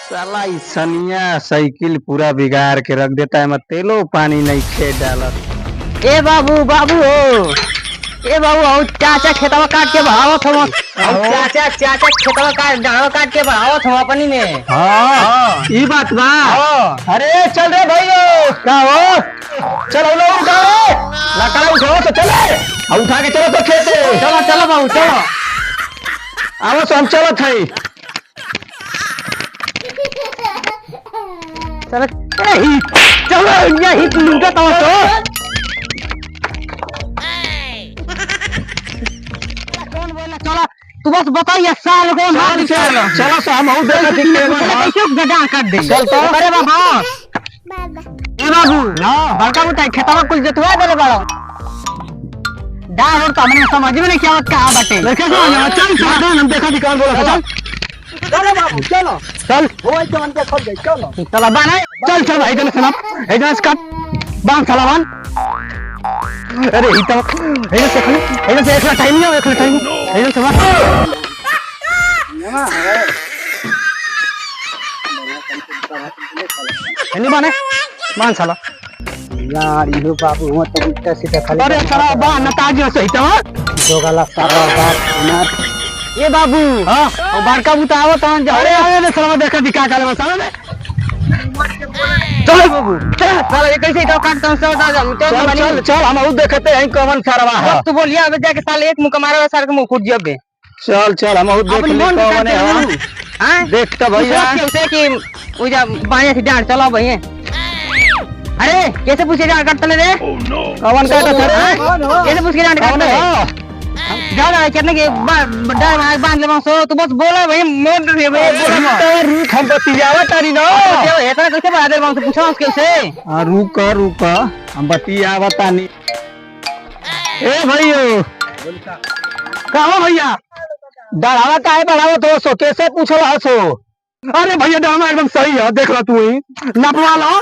साला ई सनिया साइकिल पूरा बिगाड़ के रख देता है। मैं तेलो पानी नहीं खेत डालत। ए बाबू बाबू हो, ए बाबू हो, चाचा खेतवा काट के बढ़ावत हो। चाचा चाचा खेतवा काट के बढ़ावत हो अपनी में। हाँ ई बात बा। अरे चल रे भाइयों, का हो? चलो लो उठाओ, लकड़ा उठाओ तो चले। उठा के चलो तो खेते। चलो चलो बाबू चलो। आओ तो हम चलो थे। चलो चलो यही लूटा तो कौन बोला? चलो तू बस बताइए साल कौन हाल चलो चलो सो हम देख कैसे गड्ढा काट दे। चल तो अरे बाबा ए बाबू बड़का उठाई खेतवा कुल जोतवा देले बाड़ो। डाल और तो हमने समझ में नहीं क्या कहां बाटे। देखे तो चल चल हम देखा दी कौन बोला। चल चलो बाबू चलो चल ओए जान के खोल दे। चलो चला बान चल चल भाई जन सुना ए जन कट बांध चला बान। अरे ई तो ए से खाली ए से एकला टाइम नहीं एकला टाइम ए से बात नहीं बाने मान चला यार इहो बाबू हो तो उल्टा सीधा खाली। अरे चला बान न ताजी सही तो जोगला सारा बात अनार। ए बाबू हां ओ बड़का बुता आवो त अरे आवे ने सलाम देखा दिखा काले मसाला में चल बाबू चल ये कैसे तो काटता हूं सब दादा हम चल चल चल हम और देखते हैं कौन सरवा है। तू बोलिया अब जाके साले एक मुंह मारे सारे के मुंह फूट जबे। चल चल हम और देख ले कौन है। हां देख तो भैया कैसे कि ओ जा बाया से डांट चलो भैया। अरे कैसे पूछे डांट काटले रे? कौन काटा सर? कैसे पूछ के डांट काटले? ज्यादा कितने के बड़ा बांध ले सो तू बस बोला भाई मोड़ रे भाई रुक हम बतियावा तारी ना इतना कैसे बता दे से पूछो उसके से। रुक रुक हम बतियावा तानी। ए भाइयों कहो भैया डरावा काहे बढ़ावा तो सो कैसे पूछो हसो? अरे भैया डरावा एकदम सही है देख लो तू ही नपवा लो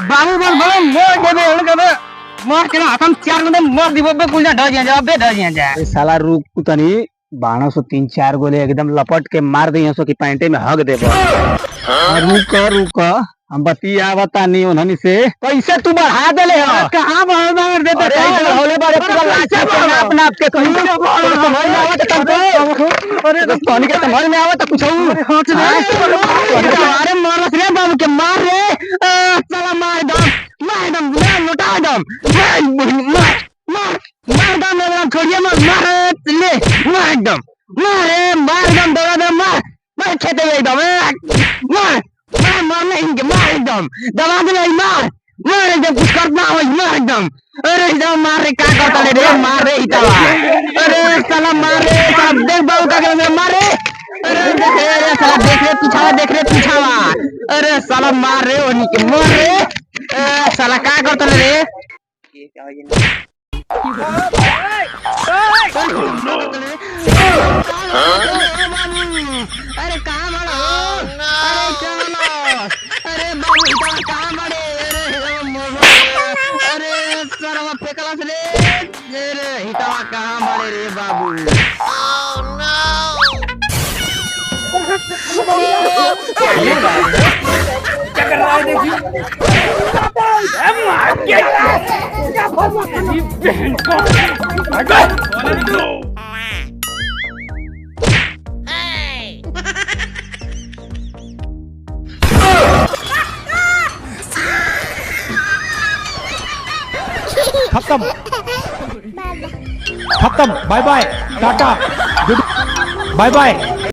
बाबू बोल बोल मोड़ देबे मोर के हाथम चार गो मोर दिबो बे कुल जा ढ जा बे ढ जा। ए साला रुक तनी बाणो सो 3-4 गोले एकदम लपट के मार दई सो कि पैंटे में हग देबो। रुक रुक हम बतियावा तानी उन्हनी से कैसे तू बढ़ा देले हो? कहां बढ़ा देते कैसे होले बारे पूरा लाचा नाप नाप के कहीं समझ में आवत तुमको? अरे तोनी के समझ में आवत कुछ अरे मारस रे बाबू के मार रे साला मार दम मोटा दम मार दम मेरा छोड़िए मार ले मार दम दबा दम मार खेते एकदम मार एकदम दबा दे मार एकदम कुछ करना हो मार एकदम। अरे एकदम मार रे क्या करता रे मार रे हितावा। अरे साला मार रे सब देख बाबू का मार रे। अरे साला देख रे पीछावा। अरे साला मार रे ओनी के मार रे साला क्या करता रे। अरे कहाँ मारो? अरे चलो अरे बाबू इतना कहाँ मारे? अरे सरवा फेंकला से ले रे हितावा कहाँ मारे रे बाबू? क्या कर रहा है देखिए खत्म bye bye tata bye bye.